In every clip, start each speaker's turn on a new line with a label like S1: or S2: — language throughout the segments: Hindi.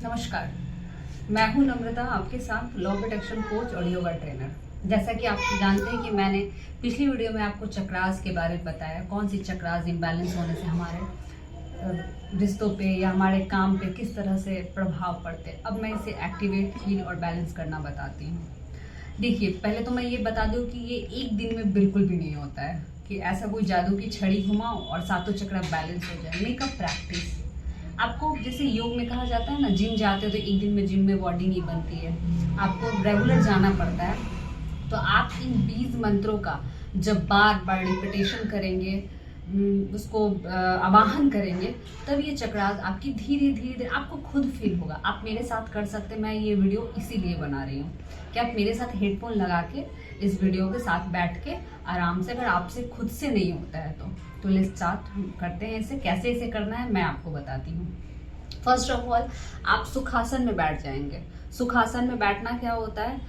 S1: नमस्कार। मैं हूं नम्रता, आपके साथ लॉ प्रोटेक्शन कोच और योगा ट्रेनर। जैसा कि आप जानते हैं कि मैंने पिछली वीडियो में आपको चक्रास के बारे में बताया, कौन सी चक्रास इम्बैलेंस होने से हमारे रिश्तों पे या हमारे काम पे किस तरह से प्रभाव पड़ते हैं। अब मैं इसे एक्टिवेट, हील और बैलेंस करना बताती हूँ। देखिए, पहले तो मैं ये बता दूं कि ये एक दिन में बिल्कुल भी नहीं होता है कि ऐसा कोई जादू की छड़ी घुमाओ और सातों चक्र बैलेंस हो जाए। Make a practice. आपको जैसे योग में कहा जाता है ना, जिम जाते हो तो एक दिन में जिम में बॉडी नहीं बनती है, आपको रेगुलर जाना पड़ता है। तो आप इन 20 मंत्रों का जब बार बार रिपीटेशन करेंगे, उसको आवाहन करेंगे, तब ये चक्रास आपकी धीरे धीरे आपको खुद फील होगा। आप मेरे साथ कर सकते हैं। मैं ये वीडियो इसीलिए बना रही हूँ कि आप मेरे साथ हेडफोन लगा के इस वीडियो के साथ बैठ के आराम से, अगर आपसे खुद से नहीं होता है तो लेट्स स्टार्ट करते हैं। इसे कैसे इसे करना है मैं आपको बताती हूँ। फर्स्ट ऑफ ऑल, आप सुखासन में बैठ जाएंगे। सुखासन में बैठना क्या होता है,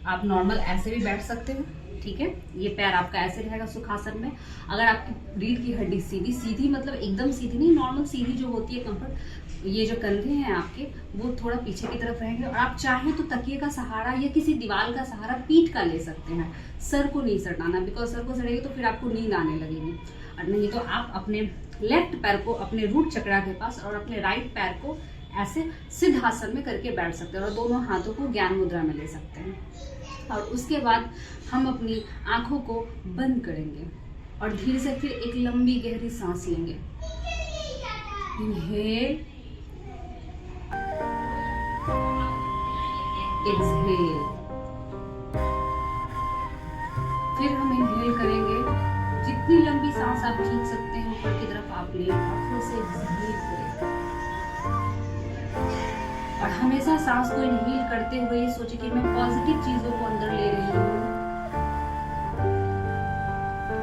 S1: आप नॉर्मल ऐसे भी बैठ सकते हो, ठीक है। ये पैर आपका ऐसे रहेगा सुखासन में। अगर आपकी रीढ़ की हड्डी सीधी सीधी, मतलब एकदम सीधी नहीं, नॉर्मल सीधी जो होती है कंफर्ट, ये जो कंधे हैं आपके वो थोड़ा पीछे की तरफ रहेंगे। और आप चाहें तो तकिए का सहारा या किसी दीवार का सहारा पीठ का ले सकते हैं। सर को नहीं सटाना, बिकॉज सर को सड़ेगी तो फिर आपको नींद आने लगेगी। और नहीं तो आप अपने लेफ्ट पैर को अपने रूट चक्रा के पास और अपने राइट पैर को ऐसे सिद्धासन में करके बैठ सकते हैं और दोनों हाथों को ज्ञान मुद्रा में ले सकते हैं। और उसके बाद हम अपनी आंखों को बंद करेंगे और धीरे से फिर एक लंबी गहरी सांस लेंगे। Inhale, exhale. फिर हम इनहेल करेंगे, जितनी लंबी सांस आप खींच सकते हैं ऊपर की तरफ आप लें और फिर से एक्सहेल करें। और हमेशा सांस को इनहेल करते हुए ये सोचे कि मैं पॉजिटिव चीजों को अंदर ले रही हूँ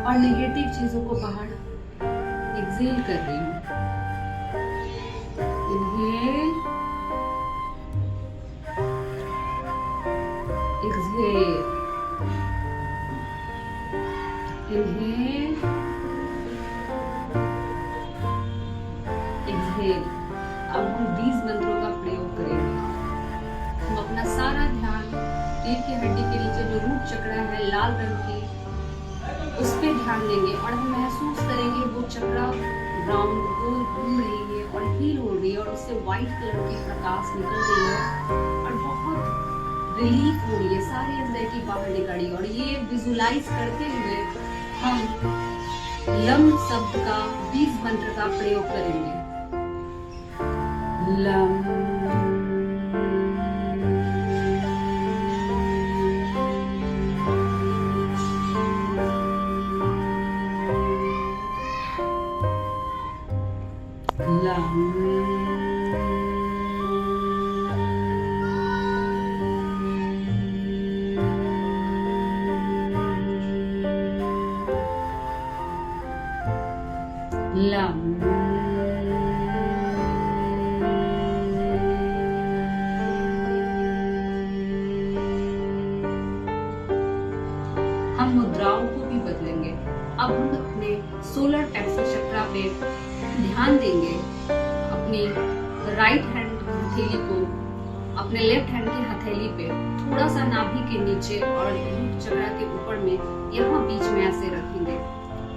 S1: और नेगेटिव चीजों को बाहर एक्सहेल कर रही हूँ। Inhale, exhale, inhale, exhale. अब हम 20 मंत्रों का प्रयोग करेंगे। हम अपना सारा ध्यान रीढ़ की हड्डी के नीचे जो रूट चक्र है लाल रंग की, उस पे ध्यान देंगे और हम महसूस करेंगे वो चक्रा राउंड गोल घूम रही है और हील हो रही है और उससे व्हाइट कलर की प्रकाश निकल रही है और बहुत रिलीफ हो रही है, सारी एंजाइटी बाहर निकल रही है। और ये विजुलाइज करते हुए हम लम शब्द का 20 मंत्र का प्रयोग करेंगे। लम, लम, हम मुद्राओं को भी बदलेंगे। अब हम अपने सोलर प्लेक्सस चक्रा पे ध्यान देंगे। अपनी राइट हैंड हथेली को अपने लेफ्ट हैंड की हथेली पे थोड़ा सा नाभि के नीचे और रूट चक्रा के ऊपर में यहाँ बीच में ऐसे रखेंगे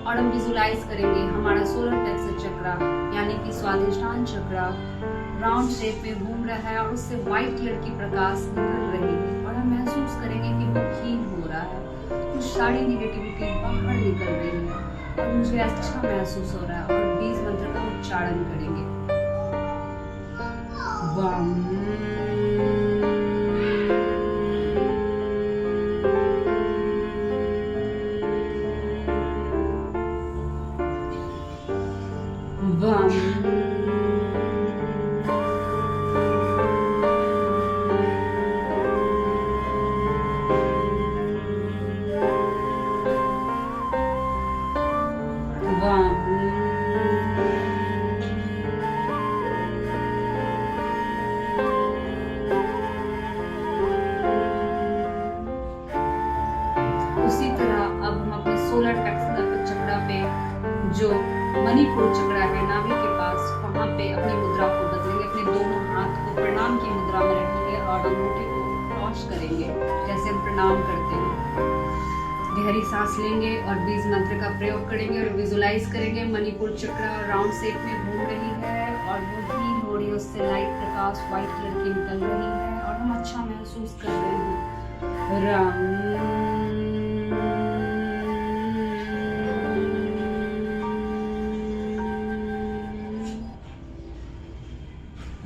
S1: और हम विजुलाइज करेंगे हमारा सोलर प्लेक्सस चक्रा यानी कि स्वादिष्ठान चक्रा राउंड शेप में घूम रहा है और उससे व्हाइट कलर की प्रकाश निकल रही है और हम महसूस करेंगे कि वो हील हो रहा है, कुछ सारी निगेटिविटी बाहर निकल रही है और मुझे अच्छा महसूस हो रहा है। और 20 मंत्र का उच्चारण करेंगे। बम, बम, बम, 1 प्रणाम करते हैं। गहरी सांस लेंगे और बीज मंत्र का प्रयोग करेंगे और विजुलाइज करेंगे मणिपुर चक्र राउंड शेप में घूम रही है और वो हील हो रही है, उससे लाइट प्रकाश व्हाइट कलर की निकल रही है और हम अच्छा महसूस कर रहे हैं। राम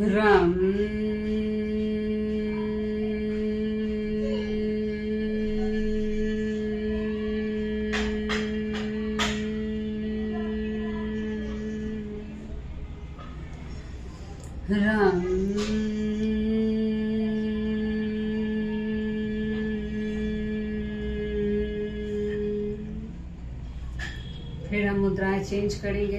S1: राम फिर हम मुद्राएं चेंज करेंगे।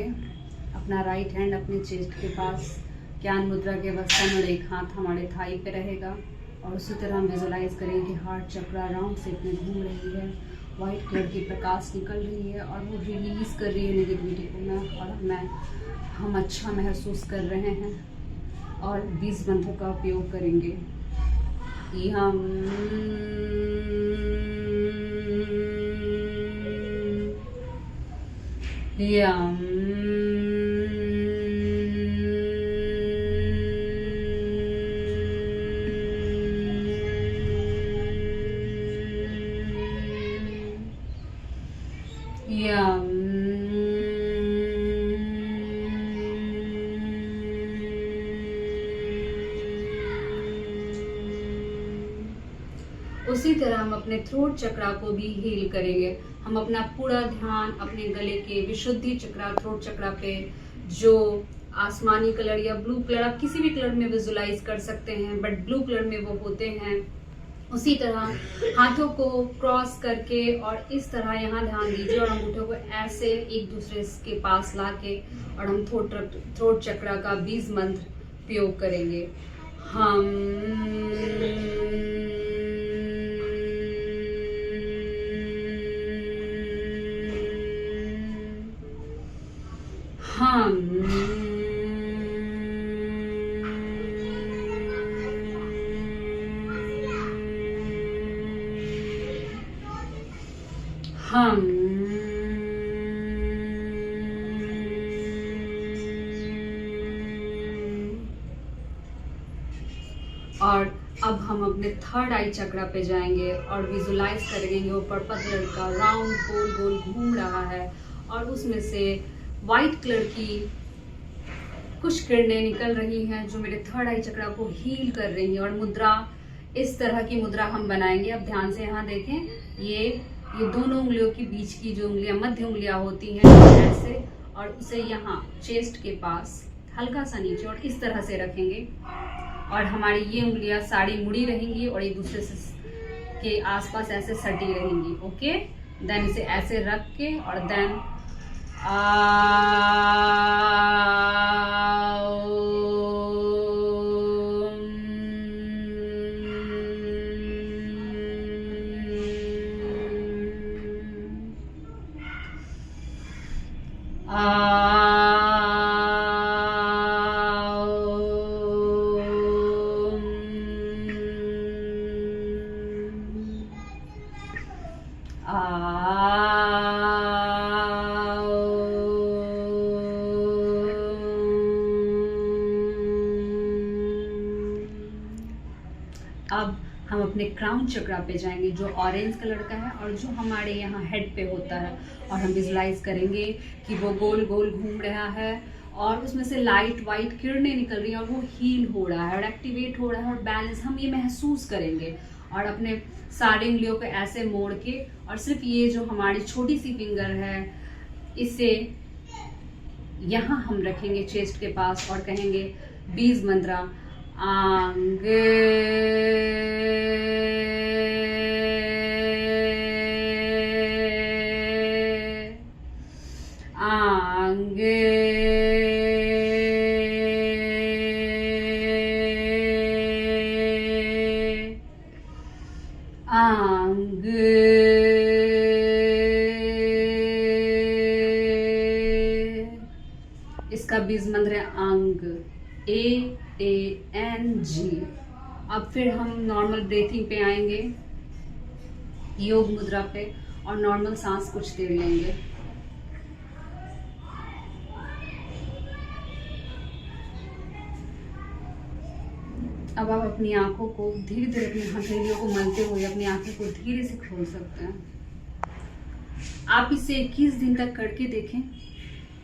S1: अपना राइट हैंड अपने चेस्ट के पास ज्ञान मुद्रा के अवस्था में, एक हाथ हमारे थाई पे रहेगा और उसी तरह हम विजुलाइज करेंगे कि हार्ट चक्रा राउंड शेप में घूम रही है, वाइट कलर की प्रकाश निकल रही है और वो रिलीज कर रही है नेगेटिविटी को और हम अच्छा महसूस कर रहे हैं और 20 मंत्रों का उपयोग करेंगे। हम उसी तरह हम अपने थ्रोट चक्रा को भी हील करेंगे। हम अपना पूरा ध्यान अपने गले के विशुद्धि चक्रा, थ्रोट चक्रा पे, जो आसमानी कलर या ब्लू कलर, आप किसी भी कलर में विजुलाइज कर सकते हैं, बट ब्लू कलर में वो होते हैं। उसी तरह हाथों को क्रॉस करके और इस तरह यहाँ ध्यान दीजिए और अंगूठों को ऐसे एक दूसरे के पास लाके और हम थ्रोट चक्रा का 20 मंत्र प्रयोग करेंगे। और अब हम अपने थर्ड आई चक्रा पे जाएंगे और विजुलाइज करेंगे वो पर्पल कलर का राउंड गोल गोल घूम रहा है और उसमें से वाइट कलर की कुछ किरणें निकल रही हैं जो मेरे थर्ड आई चक्रा को हील कर रही हैं। और मुद्रा, इस तरह की मुद्रा हम बनाएंगे। अब ध्यान से यहाँ देखें, ये दोनों उंगलियों के बीच की जो उंगलियां, मध्य उंगलियां होती हैं ऐसे, और उसे यहाँ चेस्ट के पास हल्का सा नीचे और इस तरह से रखेंगे और हमारी ये उंगलियां साड़ी मुड़ी रहेंगी और एक दूसरे से के आसपास ऐसे सटी रहेंगी। ओके, देन इसे ऐसे रख के और देन अब हम अपने क्राउन चक्रा पे जाएंगे जो ऑरेंज कलर का है और जो हमारे यहाँ हेड पे होता है, और हम विजुलाइज करेंगे कि वो गोल गोल घूम रहा है और उसमें से लाइट वाइट किरणें निकल रही हैं और वो हील हो रहा है और एक्टिवेट हो रहा है और बैलेंस हम ये महसूस करेंगे। और अपने सारी उंगलियों को ऐसे मोड़ के और सिर्फ ये जो हमारी छोटी सी फिंगर है इसे यहाँ हम रखेंगे चेस्ट के पास और कहेंगे 20 मंत्रा आंग आंग आंग इसका बीज मंत्र है अंग, AANG। अब फिर हम नॉर्मल ब्रीथिंग पे आएंगे। योग मुद्रा पे और नॉर्मल सांस कुछ देर लेंगे। अब आप अपनी आंखों को धीरे धीरे, अपनी हथेलियों को मलते हुए अपनी आंखों को धीरे से खोल सकते हैं। आप इसे 21 दिन तक करके देखें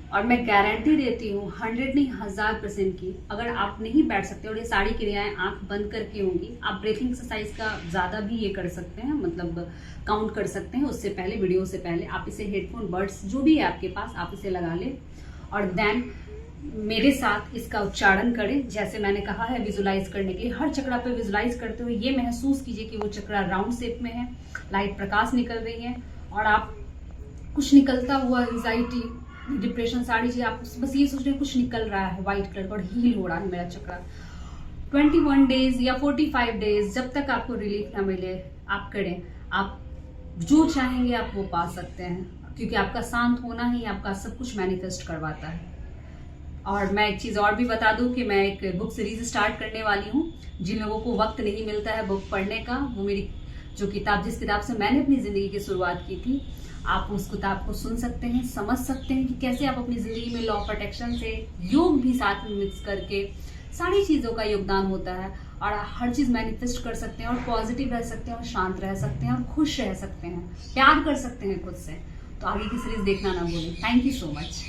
S1: और मैं गारंटी देती हूँ 100 नहीं 1000% की, अगर आप नहीं बैठ सकते और ये सारी क्रियाएं आंख बंद करके होंगी, आप ब्रीथिंग एक्सरसाइज का ज़्यादा भी ये कर सकते हैं, मतलब काउंट कर सकते हैं। उससे पहले, वीडियो से पहले आप इसे हेडफोन, बड्स जो भी है आपके पास, आप इसे लगा लें और देन मेरे साथ इसका उच्चारण करें। जैसे मैंने कहा है विजुलाइज करने के लिए, हर चक्रा पे विजुलाइज करते हुए ये महसूस कीजिए कि वो चक्रा राउंड शेप में है, लाइट प्रकाश निकल रही है और आप कुछ निकलता हुआ एंजाइटी, डिप्रेशन, सारी चीज़ आप बस ये सोच रहे हैं कुछ निकल रहा है व्हाइट कलर का और हील हो रहा है मेरा चक्रा। 21 डेज या 45 डेज, जब तक आपको रिलीफ ना मिले आप करें। आप जो चाहेंगे आप वो पा सकते हैं, क्योंकि आपका शांत होना ही आपका सब कुछ मैनिफेस्ट करवाता है। और मैं एक चीज़ और भी बता दूं कि मैं एक बुक सीरीज स्टार्ट करने वाली हूँ। जिन लोगों को वक्त नहीं मिलता है बुक पढ़ने का, वो मेरी जो किताब, जिस किताब से मैंने अपनी ज़िंदगी की शुरुआत की थी, आप उस किताब को सुन सकते हैं, समझ सकते हैं कि कैसे आप अपनी ज़िंदगी में लॉ ऑफ अट्रैक्शन से योग भी साथ में मिक्स करके सारी चीज़ों का योगदान होता है और हर चीज़ मैनिफेस्ट कर सकते हैं और पॉजिटिव रह सकते हैं और शांत रह सकते हैं और खुश रह सकते हैं, प्यार कर सकते हैं खुद से। तो आगे की सीरीज देखना ना भूलें। Thank you so much.